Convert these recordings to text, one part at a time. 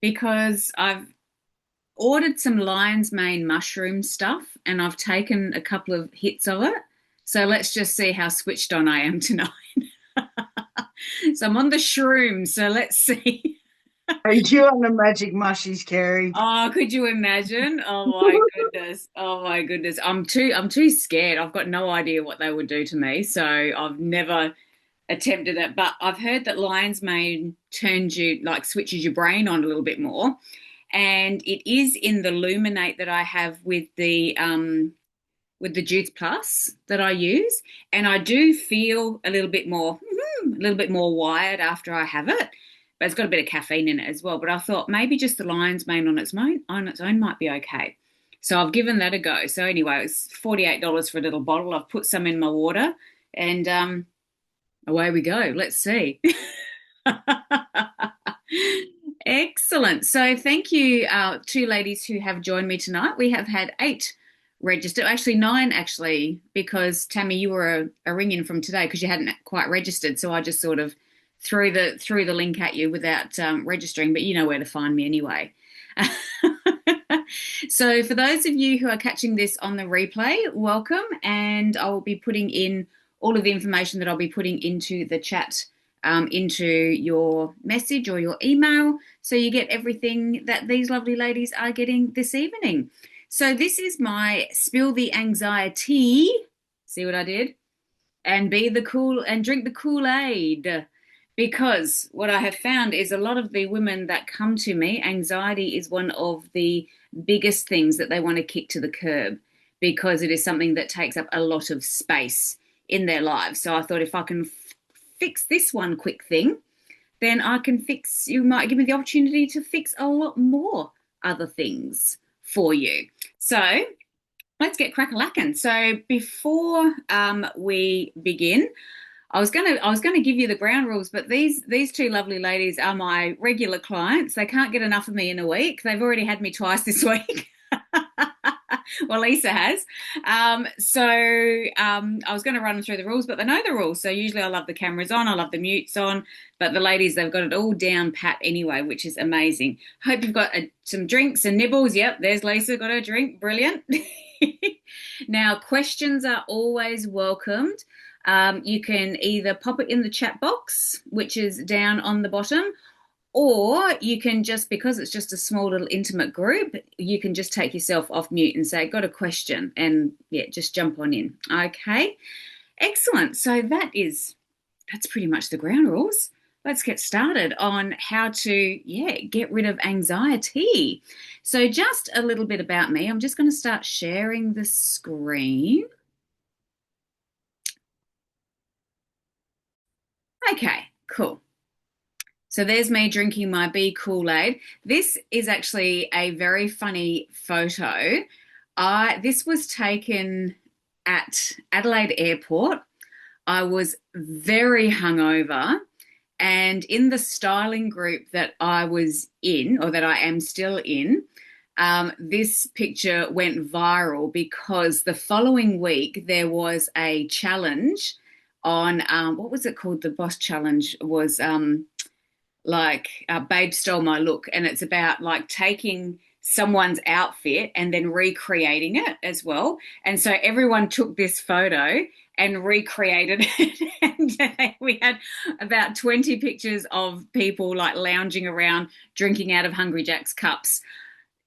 because I've ordered some lion's mane mushroom stuff and I've taken a couple of hits of it. So let's just see how switched on I am tonight. So I'm on the shrooms. So let's see. Are you on the magic mushies, Carrie? Oh, could you imagine? Oh my goodness. Oh my goodness. I'm too scared. I've got no idea what they would do to me. So I've never attempted it. But I've heard that lion's mane turns you like switches your brain on a little bit more. And it is in the Luminate that I have with the Juice Plus that I use, and I do feel a little bit more wired after I have it. But it's got a bit of caffeine in it as well. But I thought maybe just the lion's mane on its own might be okay. So I've given that a go. So anyway, it's $48 for a little bottle. I've put some in my water, and away we go. Let's see. Excellent. So thank you, two ladies who have joined me tonight. We have had 8 registered, actually 9, actually, because Tammy, you were a ring in from today because you hadn't quite registered. So I just sort of threw the link at you without registering, but you know where to find me anyway. So for those of you who are catching this on the replay, welcome, and I will be putting in all of the information that I'll be putting into the chat, into your message or your email, so you get everything that these lovely ladies are getting this evening. So this is my Spill the Anxie-tea. See what I did? And drink the Kool-Aid. Because what I have found is a lot of the women that come to me, anxiety is one of the biggest things that they want to kick to the curb, because it is something that takes up a lot of space in their lives. So I thought if I can fix this one quick thing, then you might give me the opportunity to fix a lot more other things for you. So let's get crack-a-lackin'. So before we begin, I was gonna give you the ground rules, but these two lovely ladies are my regular clients. They can't get enough of me in a week. They've already had me twice this week. Well, Lisa has. I was going to run through the rules, but they know the rules. So usually I love the cameras on, I love the mutes on, but the ladies, they've got it all down pat anyway, which is amazing. Hope you've got some drinks and nibbles. Yep, there's Lisa, got her drink. Brilliant. Now, questions are always welcomed. You can either pop it in the chat box, which is down on the bottom, or you can just, because it's just a small little intimate group, you can just take yourself off mute and say, got a question, and yeah, just jump on in. Okay, excellent. So that's pretty much the ground rules. Let's get started on how to, get rid of anxiety. So just a little bit about me. I'm just going to start sharing the screen. Okay, cool. So there's me drinking my Be Kool-Aid. This is actually a very funny photo. This was taken at Adelaide Airport. I was very hungover, and in the styling group that I was in, or that I am still in, this picture went viral because the following week there was a challenge on, what was it called? The Boss Challenge was Babe Stole My Look, and it's about like taking someone's outfit and then recreating it as well. And so everyone took this photo and recreated it. And we had about 20 pictures of people like lounging around, drinking out of Hungry Jack's cups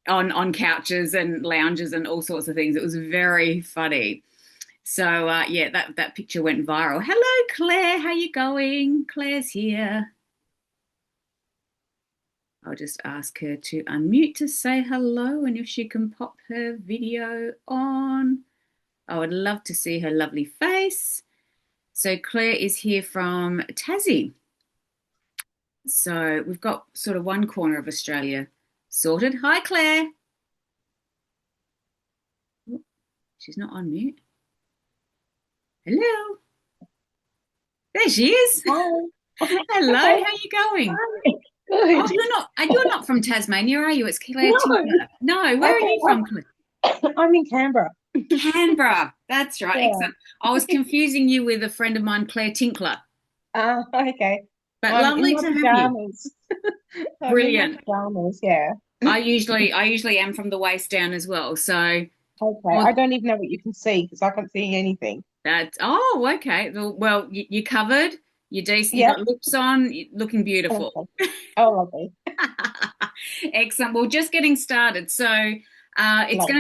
on couches and lounges and all sorts of things. It was very funny. So that picture went viral. Hello, Claire. How you going? Claire's here. I'll just ask her to unmute to say hello, and if she can pop her video on. I would love to see her lovely face. So Claire is here from Tassie. So we've got sort of one corner of Australia sorted. Hi, Claire. Oh, she's not on mute. Hello. There she is. Hi. Hello, how are you going? Good. Oh, you're not from Tasmania, are you? It's Claire Tinkler. No, where are you from, Claire? I'm in Canberra. Canberra. That's right. Yeah. Excellent. I was confusing you with a friend of mine, Claire Tinkler. Okay. But I'm in lovely my to have you. pajamas. I mean, my Brilliant. pajamas, yeah. I usually am from the waist down as well. So Okay. I well, don't even know what you can see because I can't see anything. that's okay. Well, you're covered. You're decent. You got Yep. lips on. You're looking beautiful. Okay. Oh, lovely. Excellent. Well, just getting started. So Lovely.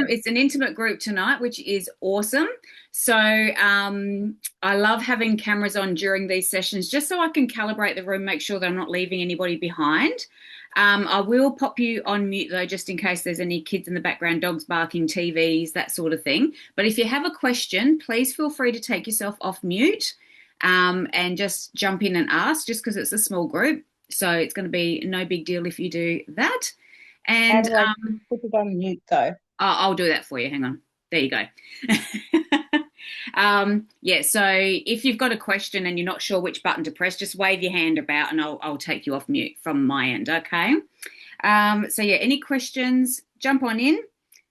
it's an intimate group tonight, which is awesome. So I love having cameras on during these sessions just so I can calibrate the room, make sure that I'm not leaving anybody behind. I will pop you on mute though, just in case there's any kids in the background, dogs barking, TVs, that sort of thing. But if you have a question, please feel free to take yourself off mute and just jump in and ask, just because it's a small group. So it's going to be no big deal if you do that. How And do I put it on mute though? I'll do that for you. Hang on. There you go. Yeah, so if you've got a question and you're not sure which button to press, just wave your hand about and I'll take you off mute from my end, okay? So yeah, any questions, jump on in.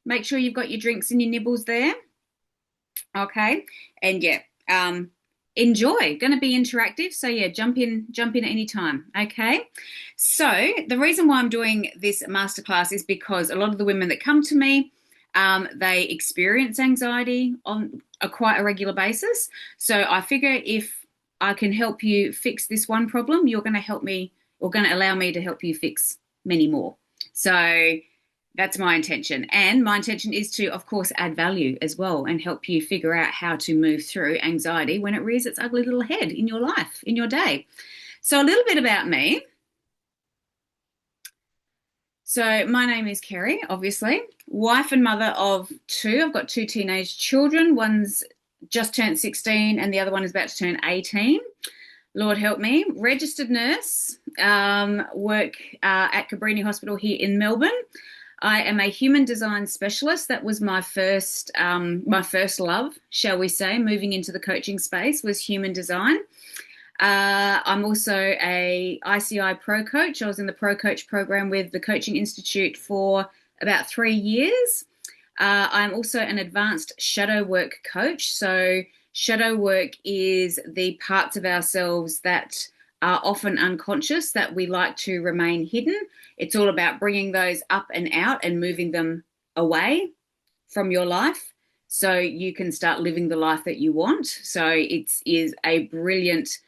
Make sure you've got your drinks and your nibbles there, okay? And yeah, enjoy. Going to be interactive, so yeah, jump in at any time, okay? So the reason why I'm doing this masterclass is because a lot of the women that come to me, they experience anxiety on quite a regular basis. So I figure if I can help you fix this one problem, you're going to help me or going to allow me to help you fix many more. So that's my intention. And my intention is to, of course, add value as well and help you figure out how to move through anxiety when it rears its ugly little head in your life, in your day. So a little bit about me. So my name is Kerry, obviously, wife and mother of two. I've got two teenage children. One's just turned 16 and the other one is about to turn 18. Lord help me. Registered nurse, work at Cabrini Hospital here in Melbourne. I am a human design specialist. That was my first love, shall we say, moving into the coaching space was human design. I'm also a ICI Pro Coach. I was in the Pro Coach program with the Coaching Institute for about 3 years. I'm also an advanced shadow work coach. So shadow work is the parts of ourselves that are often unconscious that we like to remain hidden. It's all about bringing those up and out and moving them away from your life so you can start living the life that you want. So it is a brilliant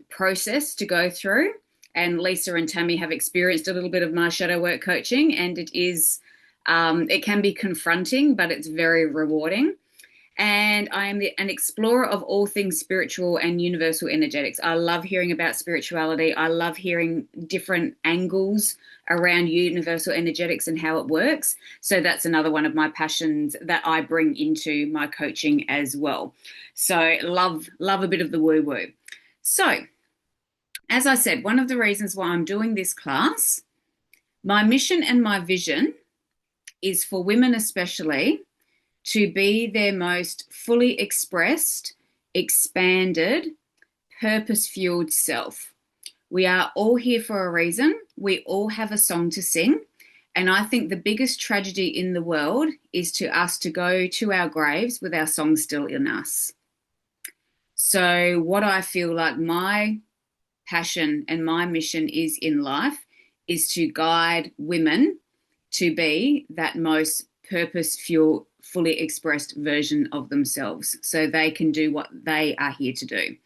process to go through. And Lisa and Tammy have experienced a little bit of my shadow work coaching, and it can be confronting, but it's very rewarding. And I am an explorer of all things spiritual and universal energetics. I love hearing about spirituality. I love hearing different angles around universal energetics and how it works. So that's another one of my passions that I bring into my coaching as well. So love a bit of the woo-woo. So, as I said, one of the reasons why I'm doing this class, my mission and my vision is for women especially to be their most fully expressed, expanded, purpose-fueled self. We are all here for a reason. We all have a song to sing. And I think the biggest tragedy in the world is to us to go to our graves with our song still in us. So what I feel like my passion and my mission is in life is to guide women to be that most purpose-fueled, fully expressed version of themselves so they can do what they are here to do.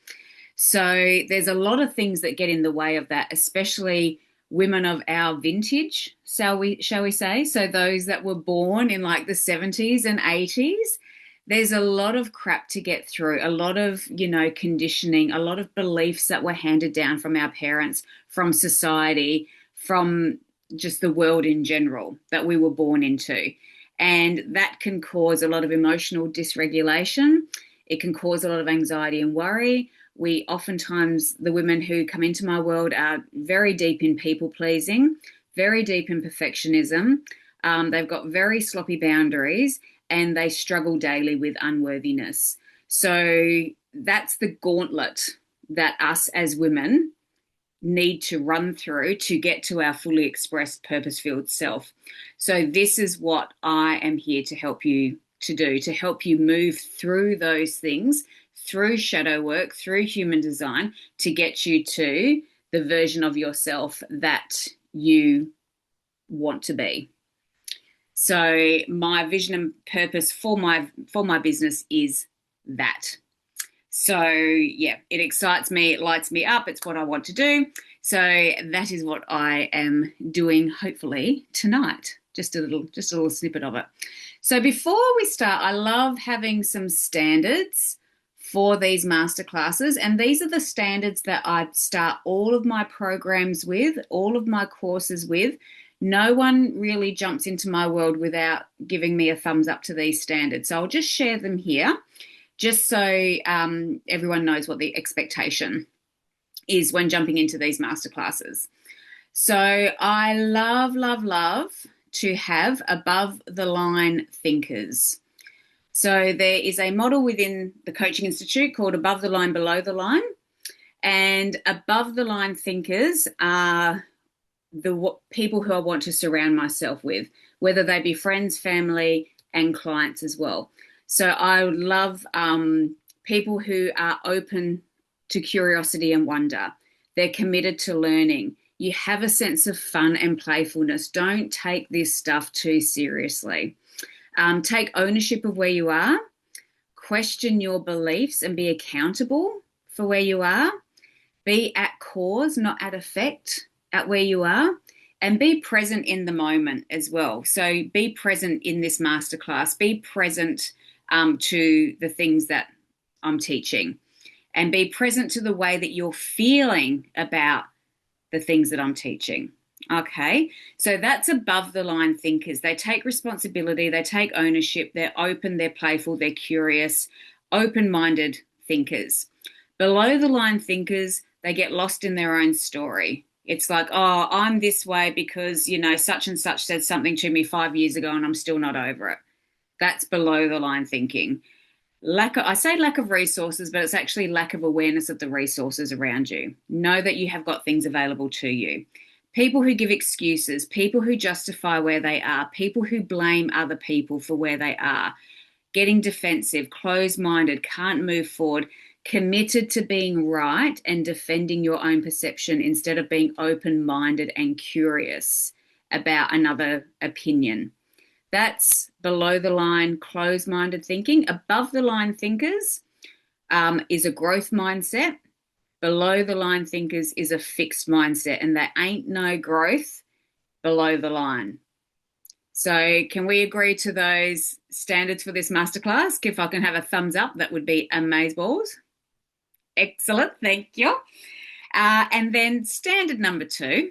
So there's a lot of things that get in the way of that, especially women of our vintage, shall we say, so those that were born in like the 70s and 80s. There's a lot of crap to get through, a lot of, conditioning, a lot of beliefs that were handed down from our parents, from society, from just the world in general that we were born into. And that can cause a lot of emotional dysregulation. It can cause a lot of anxiety and worry. We oftentimes, the women who come into my world are very deep in people pleasing, very deep in perfectionism. They've got very sloppy boundaries and they struggle daily with unworthiness. So that's the gauntlet that us as women need to run through to get to our fully expressed purpose-filled self. So this is what I am here to help you to do, to help you move through those things, through shadow work, through human design, to get you to the version of yourself that you want to be. So my vision and purpose for my business is that. So yeah, it excites me, it lights me up, it's what I want to do. So that is what I am doing, hopefully tonight. Just a little snippet of it. So before we start, I love having some standards for these masterclasses, and these are the standards that I start all of my programs with, all of my courses with. No one really jumps into my world without giving me a thumbs up to these standards. So I'll just share them here, just so everyone knows what the expectation is when jumping into these masterclasses. So I love, love, love to have above the line thinkers. So there is a model within the Coaching Institute called above the line, below the line. And above the line thinkers are the people who I want to surround myself with, whether they be friends, family, and clients as well. So I would love people who are open to curiosity and wonder. They're committed to learning. You have a sense of fun and playfulness. Don't take this stuff too seriously. Take ownership of where you are. Question your beliefs and be accountable for where you are. Be at cause, not at effect, at where you are. And be present in the moment as well. So be present in this masterclass. Be present to the things that I'm teaching. And be present to the way that you're feeling about the things that I'm teaching. Okay, so that's above the line thinkers. They take responsibility, they take ownership, they're open, they're playful, they're curious, open-minded thinkers. Below the line thinkers, they get lost in their own story. It's like, oh, I'm this way because, such and such said something to me 5 years ago and I'm still not over it. That's below the line thinking. I say lack of resources, but it's actually lack of awareness of the resources around you. Know that you have got things available to you. People who give excuses, people who justify where they are, people who blame other people for where they are, getting defensive, closed-minded, can't move forward, committed to being right and defending your own perception instead of being open-minded and curious about another opinion. That's below the line, closed-minded thinking. Above the line thinkers is a growth mindset. Below the line thinkers is a fixed mindset, and there ain't no growth below the line. So can we agree to those standards for this masterclass? If I can have a thumbs up, that would be amazeballs. Excellent, thank you. And then standard number 2.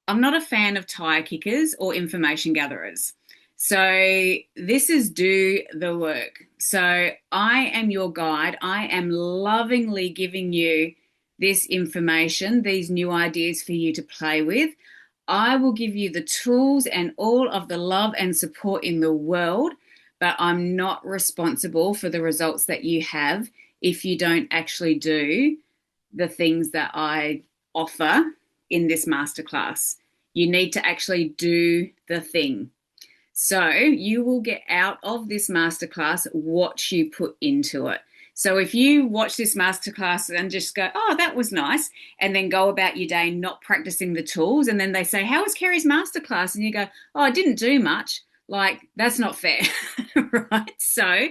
I'm not a fan of tire kickers or information gatherers. So this is do the work. So I am your guide. I am lovingly giving you this information, these new ideas for you to play with. I will give you the tools and all of the love and support in the world, but I'm not responsible for the results that you have if you don't actually do the things that I offer in this masterclass. You need to actually do the thing. So you will get out of this masterclass what you put into it. So if you watch this masterclass and just go, oh, that was nice, and then go about your day not practicing the tools, and then they say, how was Kerry's masterclass? And you go, oh, I didn't do much. Like, that's not fair, right? So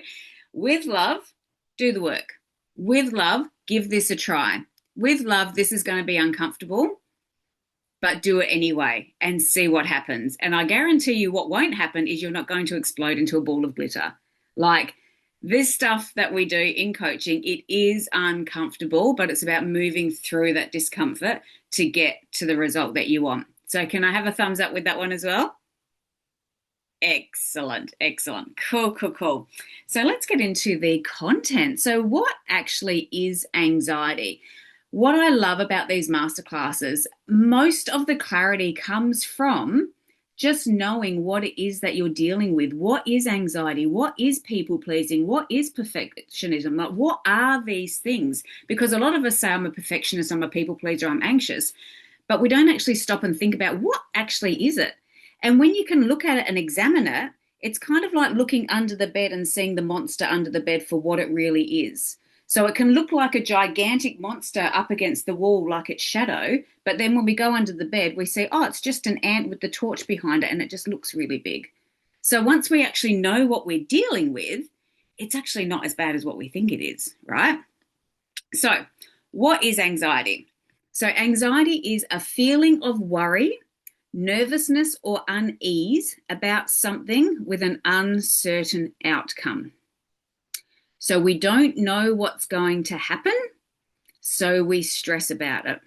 with love, do the work. With love, give this a try. With love, this is going to be uncomfortable, but do it anyway and see what happens. And I guarantee you what won't happen is you're not going to explode into a ball of glitter. Like this stuff that we do in coaching, it is uncomfortable, but it's about moving through that discomfort to get to the result that you want. So can I have a thumbs up with that one as well? Excellent, excellent. Cool, cool, cool. So let's get into the content. So what actually is anxiety? What I love about these masterclasses, most of the clarity comes from just knowing what it is that you're dealing with. What is anxiety? What is people pleasing? What is perfectionism? Like, what are these things? Because a lot of us say I'm a perfectionist, I'm a people pleaser, I'm anxious, but we don't actually stop and think about what actually is it. And when you can look at it and examine it, it's kind of like looking under the bed and seeing the monster under the bed for what it really is. So it can look like a gigantic monster up against the wall, like its shadow. But then when we go under the bed, we see, oh, it's just an ant with the torch behind it, and it just looks really big. So once we actually know what we're dealing with, it's actually not as bad as what we think it is, right? So, what is anxiety? So, anxiety is a feeling of worry, nervousness, or unease about something with an uncertain outcome. So, we don't know what's going to happen, so we stress about it.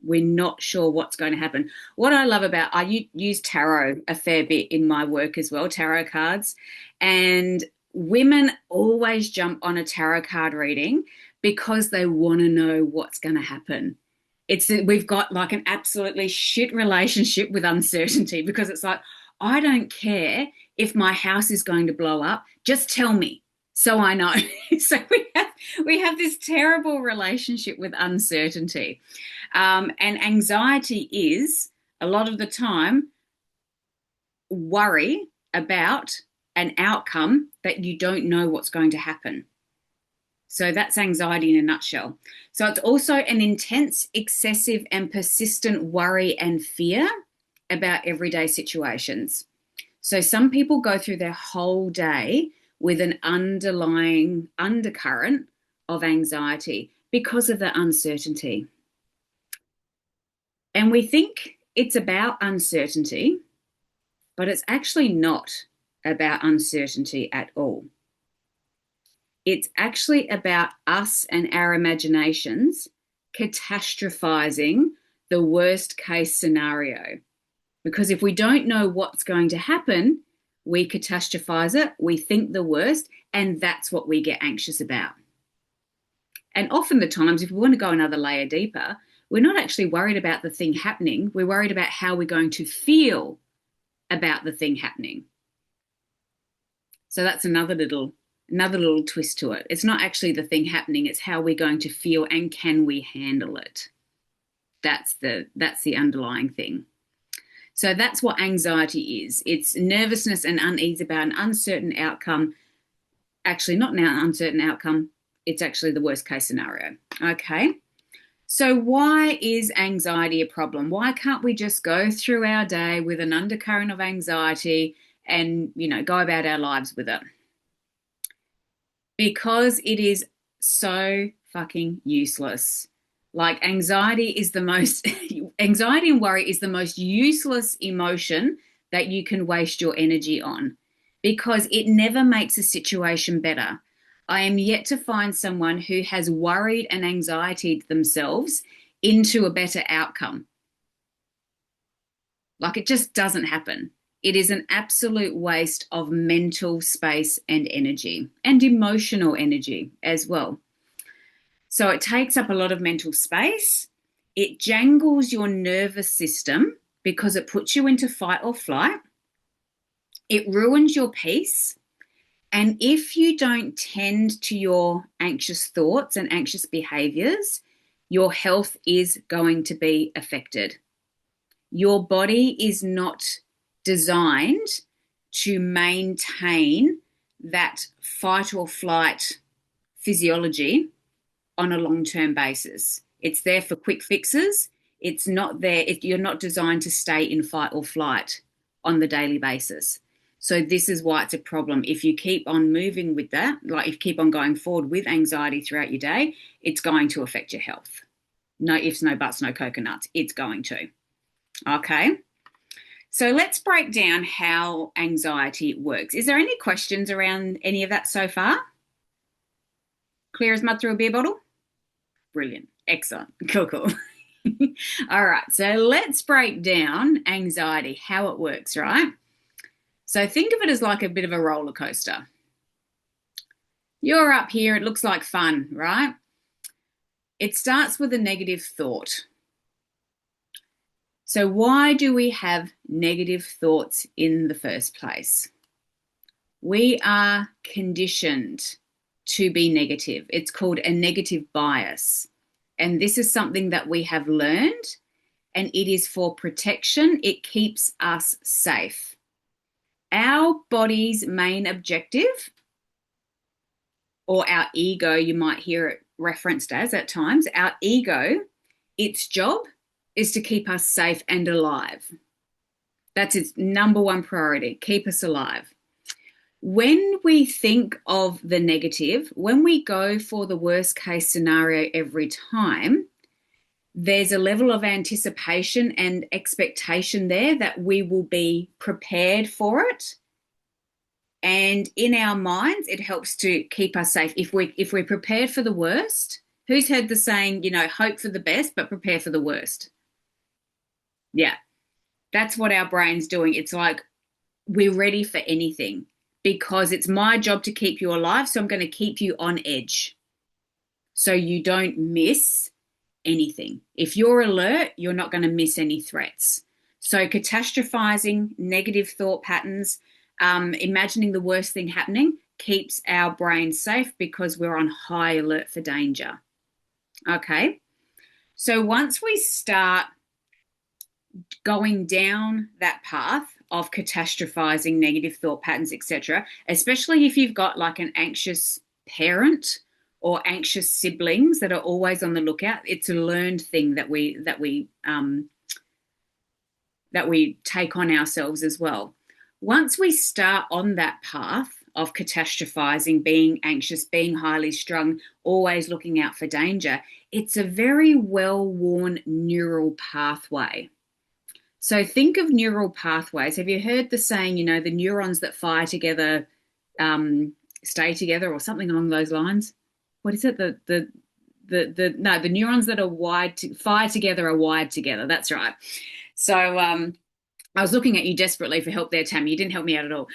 We're not sure what's going to happen. What I love about, I use tarot a fair bit in my work as well, tarot cards, and women always jump on a tarot card reading because they want to know what's going to happen. We've got like an absolutely shit relationship with uncertainty because it's like, I don't care if my house is going to blow up, just tell me so I know. So we have this terrible relationship with uncertainty. And anxiety is a lot of the time worry about an outcome that you don't know what's going to happen. So that's anxiety in a nutshell. So it's also an intense, excessive, and persistent worry and fear about everyday situations. So some people go through their whole day with an underlying undercurrent of anxiety because of the uncertainty. And we think it's about uncertainty, but it's actually not about uncertainty at all. It's actually about us and our imaginations catastrophizing the worst case scenario. Because if we don't know what's going to happen, we catastrophize it, we think the worst, and that's what we get anxious about. And often the times, if we want to go another layer deeper, we're not actually worried about the thing happening. We're worried about how we're going to feel about the thing happening. So that's another little twist to it. It's not actually the thing happening, it's how we're going to feel and can we handle it. That's the underlying thing. So that's what anxiety is. It's nervousness and unease about an uncertain outcome. Actually, not an uncertain outcome. It's actually the worst case scenario. Okay. So why is anxiety a problem? Why can't we just go through our day with an undercurrent of anxiety and, go about our lives with it? Because it is so fucking useless. Like anxiety and worry is the most useless emotion that you can waste your energy on because it never makes a situation better. I am yet to find someone who has worried and anxietied themselves into a better outcome. Like it just doesn't happen. It is an absolute waste of mental space and energy and emotional energy as well. So it takes up a lot of mental space. It jangles your nervous system because it puts you into fight or flight. It ruins your peace. And if you don't tend to your anxious thoughts and anxious behaviors, your health is going to be affected. Your body is not designed to maintain that fight or flight physiology on a long-term basis. It's there for quick fixes. It's not there. You're not designed to stay in fight or flight on the daily basis. So this is why it's a problem. If you keep on moving with that, like if you keep on going forward with anxiety throughout your day, it's going to affect your health. No ifs, no buts, no coconuts. It's going to. Okay. So let's break down how anxiety works. Is there any questions around any of that so far? Clear as mud through a beer bottle? Brilliant. Excellent. Cool. All right. So let's break down anxiety, how it works, right? So think of it as like a bit of a roller coaster. You're up here. It looks like fun, right? It starts with a negative thought. So why do we have negative thoughts in the first place? We are conditioned to be negative. It's called a negative bias. And this is something that we have learned, and it is for protection. It keeps us safe. Our body's main objective, or our ego, you might hear it referenced as at times, our ego, its job is to keep us safe and alive. That's its number one priority, keep us alive. When we think of the negative, when we go for the worst case scenario every time, there's a level of anticipation and expectation there that we will be prepared for it. And in our minds, it helps to keep us safe. If we're prepared for the worst, who's heard the saying, hope for the best, but prepare for the worst? Yeah, that's what our brain's doing. It's like we're ready for anything because it's my job to keep you alive. So I'm going to keep you on edge so you don't miss anything. If you're alert, you're not going to miss any threats. So catastrophizing, negative thought patterns, imagining the worst thing happening keeps our brain safe because we're on high alert for danger. Okay. So once we start going down that path of catastrophizing, negative thought patterns, etc., especially if you've got like an anxious parent or anxious siblings that are always on the lookout, it's a learned thing that we take on ourselves as well. Once we start on that path of catastrophizing, being anxious, being highly strung, always looking out for danger, it's a very well-worn neural pathway. So think of neural pathways. Have you heard the saying, the neurons that fire together stay together or something along those lines? What is it? The neurons that are fire together are wired together. That's right. So I was looking at you desperately for help there, Tammy. You didn't help me out at all.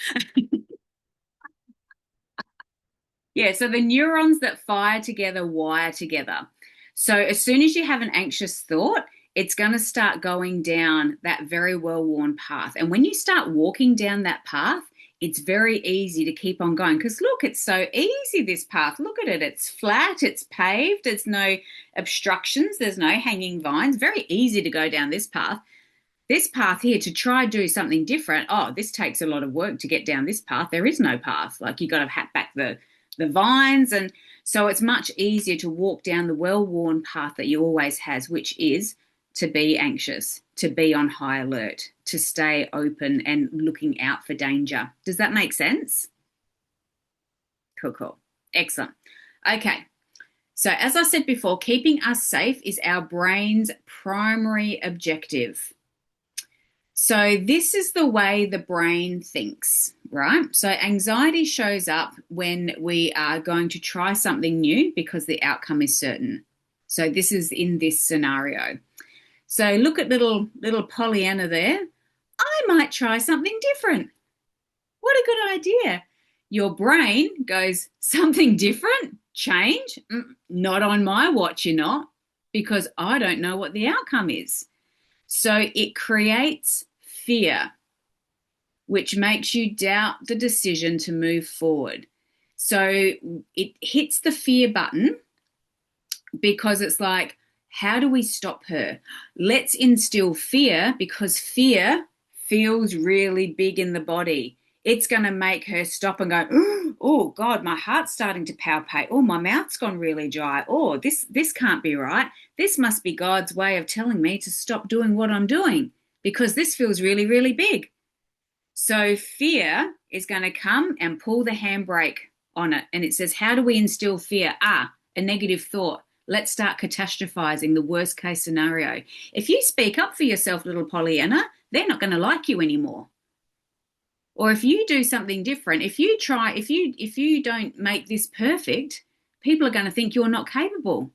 Yeah, so the neurons that fire together wire together. So as soon as you have an anxious thought, it's going to start going down that very well-worn path. And when you start walking down that path, it's very easy to keep on going because look, it's so easy, this path. Look at it. It's flat, it's paved, there's no obstructions, there's no hanging vines. Very easy to go down this path. This path here, to try do something different, this takes a lot of work to get down this path. There is no path. Like you got to hat back the vines. And so it's much easier to walk down the well-worn path that you always has, which is to be anxious, to be on high alert, to stay open and looking out for danger. Does that make sense? Cool. Excellent. Okay. So as I said before, keeping us safe is our brain's primary objective. So this is the way the brain thinks, right? So anxiety shows up when we are going to try something new because the outcome is certain. So this is in this scenario. So look at little Pollyanna there. I might try something different. What a good idea. Your brain goes, something different? Change? Not on my watch, you're not, because I don't know what the outcome is. So it creates fear, which makes you doubt the decision to move forward. So it hits the fear button because it's like, how do we stop her? Let's instill fear because fear feels really big in the body. It's going to make her stop and go, oh, God, my heart's starting to palpate. Oh, my mouth's gone really dry. Oh, this can't be right. This must be God's way of telling me to stop doing what I'm doing because this feels really, really big. So fear is going to come and pull the handbrake on it. And it says, how do we instill fear? A negative thought. Let's start catastrophizing the worst case scenario. If you speak up for yourself, little Pollyanna, they're not going to like you anymore. Or if you do something different, if you don't make this perfect, people are going to think you're not capable.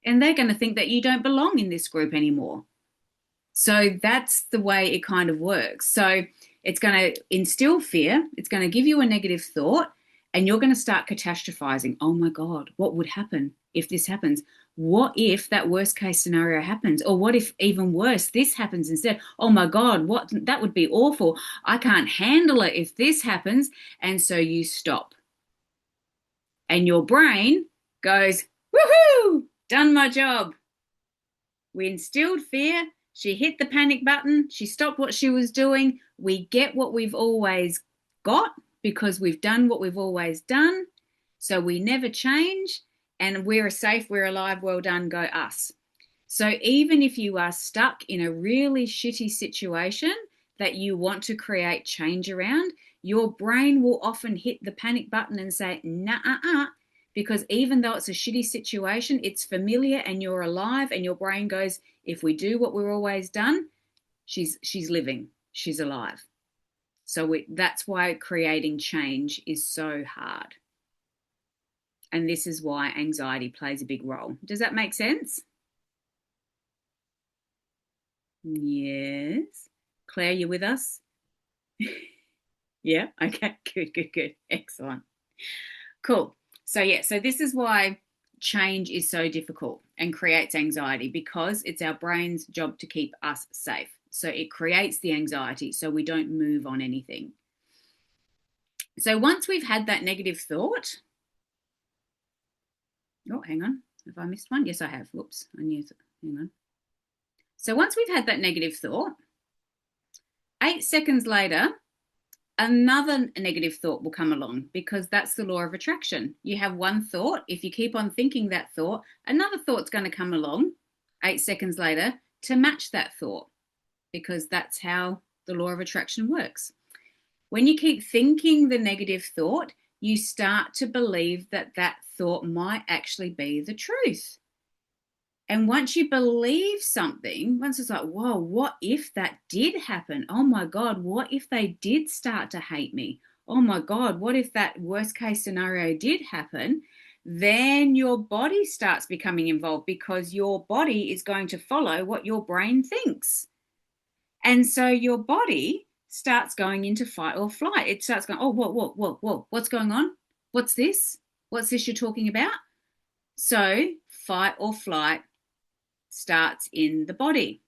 And they're going to think that you don't belong in this group anymore. So that's the way it kind of works. So it's going to instill fear. It's going to give you a negative thought. And you're going to start catastrophizing. Oh, my God, what would happen if this happens? What if that worst case scenario happens? Or what if, even worse, this happens instead? Oh, my God, that would be awful. I can't handle it if this happens. And so you stop. And your brain goes, woohoo, done my job. We instilled fear. She hit the panic button. She stopped what she was doing. We get what we've always got because we've done what we've always done. So we never change. And we're safe, we're alive, well done, go us. So even if you are stuck in a really shitty situation that you want to create change around, your brain will often hit the panic button and say, nah, because even though it's a shitty situation, it's familiar and you're alive, and your brain goes, if we do what we've always done, she's living, she's alive. So that's why creating change is so hard. And this is why anxiety plays a big role. Does that make sense? Yes. Claire, you with us? Yeah. Okay. Good. Excellent. Cool. So this is why change is so difficult and creates anxiety, because it's our brain's job to keep us safe. So it creates the anxiety so we don't move on anything. So once we've had that negative thought, oh, hang on. Have I missed one? Yes, I have. Whoops. Hang on. So once we've had that negative thought, 8 seconds later, another negative thought will come along, because that's the law of attraction. You have one thought. If you keep on thinking that thought, another thought's going to come along 8 seconds later to match that thought, because that's how the law of attraction works. When you keep thinking the negative thought, you start to believe that that thought might actually be the truth. And once you believe something, once it's like, whoa, what if that did happen? Oh my God, what if they did start to hate me? Oh my God, what if that worst case scenario did happen? Then your body starts becoming involved, because your body is going to follow what your brain thinks. And so your body starts going into fight or flight. It starts going, oh, whoa, what's going on? What's this? What's this you're talking about? So fight or flight starts in the body.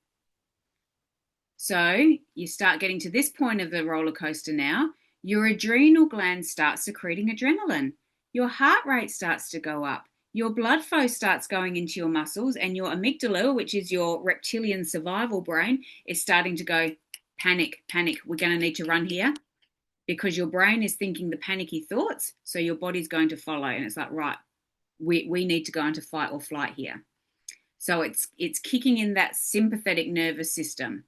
So you start getting to this point of the roller coaster now. Your adrenal gland starts secreting adrenaline. Your heart rate starts to go up. Your blood flow starts going into your muscles, and your amygdala, which is your reptilian survival brain, is starting to go, panic, we're going to need to run here, because your brain is thinking the panicky thoughts, so your body's going to follow. And it's like, right, we need to go into fight or flight here. So it's kicking in that sympathetic nervous system.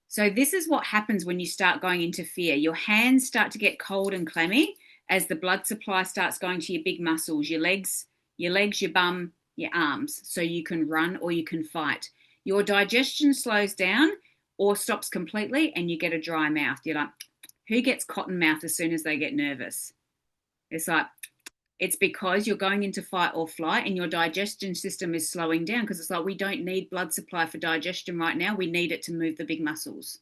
So this is what happens when you start going into fear. Your hands start to get cold and clammy as the blood supply starts going to your big muscles, your legs, your bum, your arms, so you can run or you can fight. Your digestion slows down or stops completely, and you get a dry mouth. You're like, who gets cotton mouth as soon as they get nervous? It's like, it's because you're going into fight or flight, and your digestion system is slowing down, because it's like, we don't need blood supply for digestion right now. We need it to move the big muscles.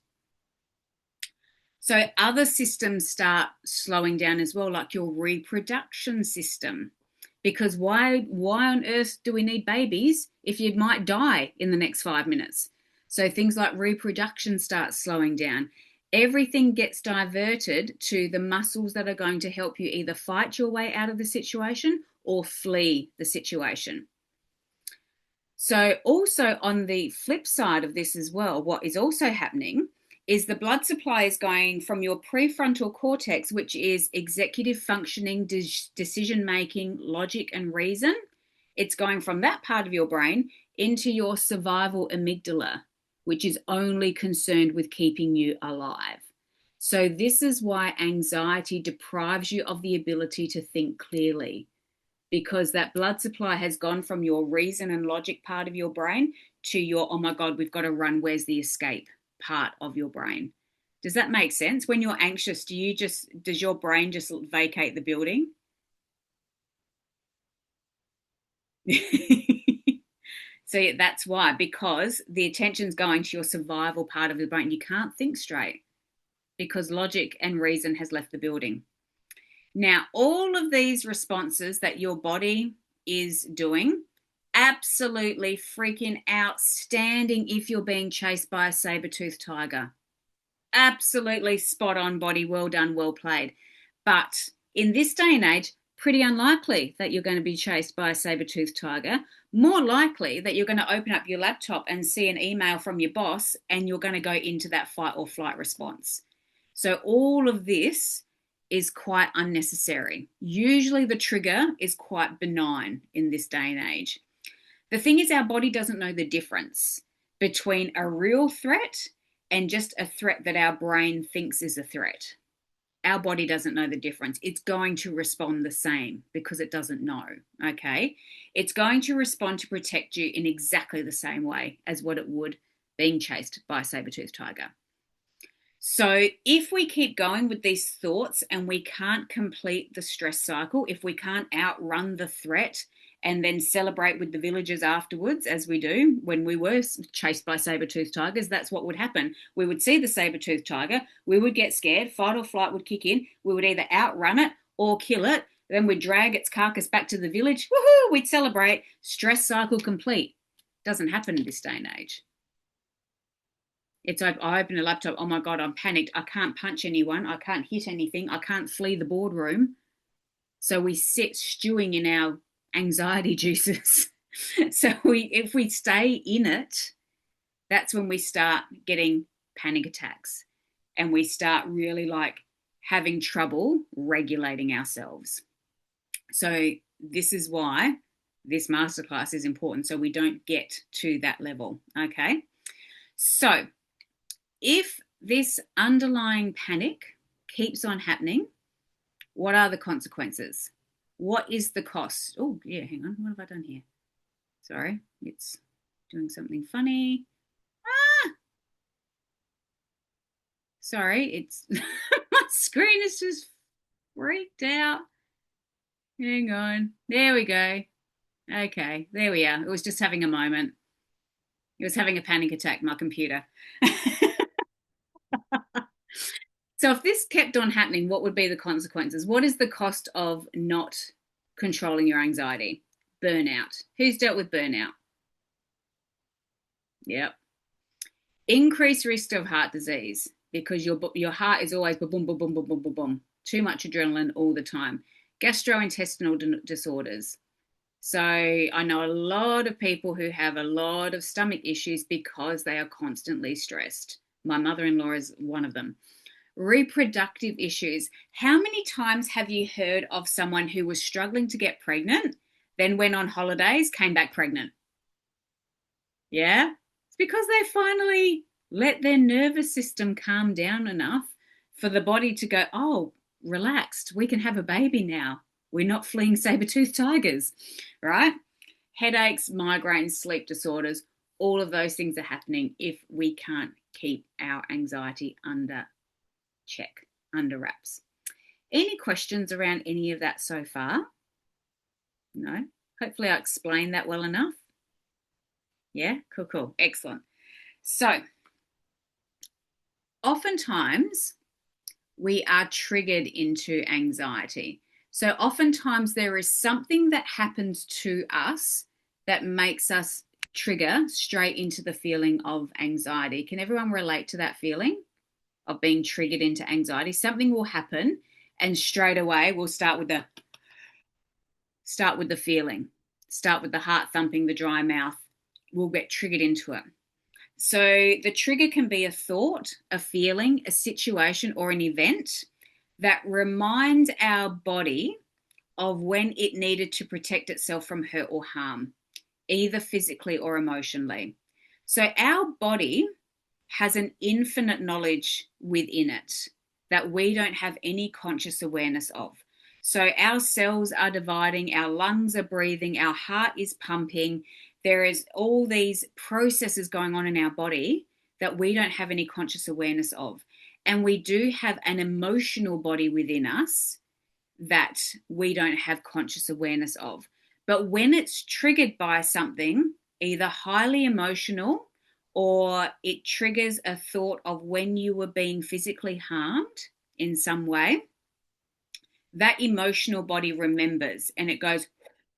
So other systems start slowing down as well, like your reproduction system. Because why on earth do we need babies if you might die in the next 5 minutes? So things like reproduction start slowing down. Everything gets diverted to the muscles that are going to help you either fight your way out of the situation or flee the situation. So also on the flip side of this as well, what is also happening is the blood supply is going from your prefrontal cortex, which is executive functioning, decision-making, logic and reason. It's going from that part of your brain into your survival amygdala, which is only concerned with keeping you alive. So this is why anxiety deprives you of the ability to think clearly, because that blood supply has gone from your reason and logic part of your brain to your, oh my God, we've got to run, where's the escape part of your brain. Does that make sense? When you're anxious, does your brain just vacate the building? So yeah, that's why, because the attention's going to your survival part of the brain. You can't think straight because logic and reason has left the building. Now, all of these responses that your body is doing, absolutely freaking outstanding if you're being chased by a saber-toothed tiger. Absolutely spot on, body. Well done, well played. But in this day and age, pretty unlikely that you're going to be chased by a saber-toothed tiger. More likely that you're going to open up your laptop and see an email from your boss, and you're going to go into that fight or flight response. So all of this is quite unnecessary. Usually the trigger is quite benign in this day and age. The thing is, our body doesn't know the difference between a real threat and just a threat that our brain thinks is a threat. Our body doesn't know the difference. It's going to respond the same because it doesn't know, okay? It's going to respond to protect you in exactly the same way as what it would being chased by a saber-toothed tiger. So if we keep going with these thoughts and we can't complete the stress cycle, if we can't outrun the threat and then celebrate with the villagers afterwards, as we do when we were chased by saber-toothed tigers, that's what would happen. We would see the saber-toothed tiger, we would get scared, fight or flight would kick in, we would either outrun it or kill it, then we'd drag its carcass back to the village, woohoo, we'd celebrate, stress cycle complete. Doesn't happen in this day and age. I open a laptop, oh my God, I'm panicked. I can't punch anyone. I can't hit anything. I can't flee the boardroom. So we sit stewing in our anxiety juices. So if we stay in it, that's when we start getting panic attacks and we start really like having trouble regulating ourselves. So this is why this masterclass is important, so we don't get to that level, okay? So if this underlying panic keeps on happening, what are the consequences? What is the cost? Oh, yeah, hang on. What have I done here? Sorry, it's doing something funny. Sorry, it's my screen is just freaked out. Hang on. There we go. Okay, there we are. It was just having a moment. It was having a panic attack, my computer. So if this kept on happening, what would be the consequences? What is the cost of not controlling your anxiety? Burnout. Who's dealt with burnout? Yep. Increased risk of heart disease because your heart is always boom, boom, boom, boom, boom, boom, boom. Too much adrenaline all the time. Gastrointestinal disorders. So I know a lot of people who have a lot of stomach issues because they are constantly stressed. My mother-in-law is one of them. Reproductive issues. How many times have you heard of someone who was struggling to get pregnant, then went on holidays, came back pregnant? Yeah? It's because they finally let their nervous system calm down enough for the body to go, oh, relaxed, we can have a baby now. We're not fleeing saber-toothed tigers, right? Headaches, migraines, sleep disorders, all of those things are happening if we can't keep our anxiety under check, under wraps. Any questions around any of that so far? No? Hopefully I explained that well enough. Yeah, cool. Excellent. So, oftentimes we are triggered into anxiety. So oftentimes there is something that happens to us that makes us trigger straight into the feeling of anxiety. Can everyone relate to that feeling of being triggered into anxiety? Something will happen and straight away we'll start with the feeling, start with the heart thumping, the dry mouth. We'll get triggered into it. So the trigger can be a thought, a feeling, a situation, or an event that reminds our body of when it needed to protect itself from hurt or harm, either physically or emotionally. So our body has an infinite knowledge within it that we don't have any conscious awareness of. So our cells are dividing, our lungs are breathing, our heart is pumping. There is all these processes going on in our body that we don't have any conscious awareness of. And we do have an emotional body within us that we don't have conscious awareness of. But when it's triggered by something, either highly emotional or it triggers a thought of when you were being physically harmed in some way, that emotional body remembers and it goes,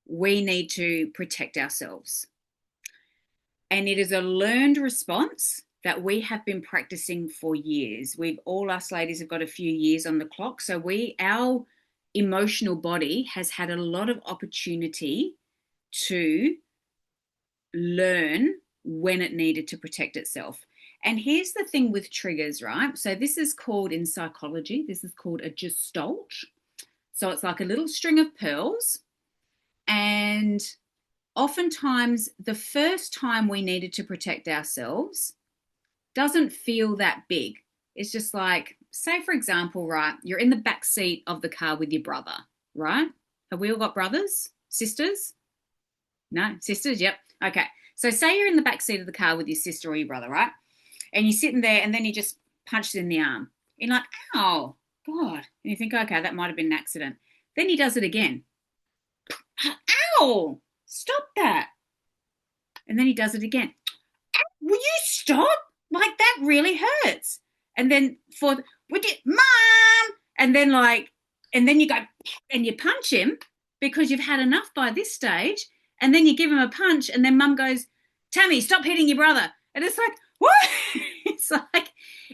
we need to protect ourselves. And it is a learned response that we have been practicing for years. All us ladies have got a few years on the clock. So our emotional body has had a lot of opportunity to learn when it needed to protect itself. And here's the thing with triggers, right? So this is called, in psychology, this is called a gestalt. So it's like a little string of pearls. And oftentimes the first time we needed to protect ourselves doesn't feel that big. It's just like, say, for example, right, you're in the back seat of the car with your brother, right? Have we all got brothers? Sisters? No? Sisters? Yep. Okay. So say you're in the back seat of the car with your sister or your brother, right? And you're sitting there and then you just punched in the arm. You're like, ow, God. And you think, okay, that might have been an accident. Then he does it again. Ow, stop that. And then he does it again. Will you stop? Like, that really hurts. And then would you, Mom? And then you go and you punch him because you've had enough by this stage. And then you give him a punch and then Mum goes, Tammy, stop hitting your brother. And it's like, what? It's like,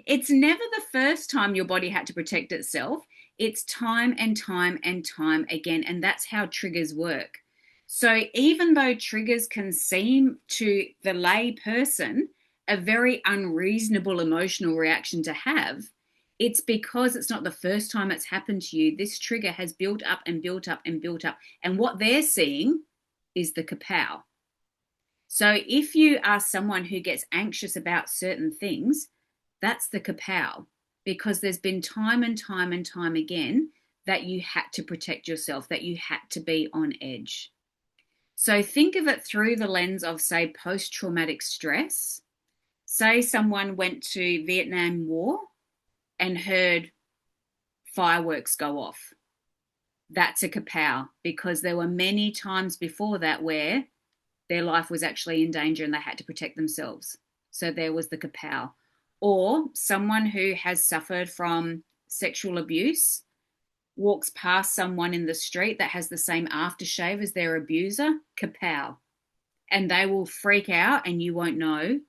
it's never the first time your body had to protect itself. It's time and time and time again. And that's how triggers work. So even though triggers can seem to the lay person a very unreasonable emotional reaction to have, it's because it's not the first time it's happened to you. This trigger has built up and built up and built up. And what they're seeing is the kapow. So if you are someone who gets anxious about certain things, that's the kapow, because there's been time and time and time again that you had to protect yourself, that you had to be on edge. So think of it through the lens of, say, post-traumatic stress. Say someone went to Vietnam War and heard fireworks go off. That's a kapow, because there were many times before that where their life was actually in danger and they had to protect themselves. So there was the kapow. Or someone who has suffered from sexual abuse walks past someone in the street that has the same aftershave as their abuser, kapow. And they will freak out and you won't know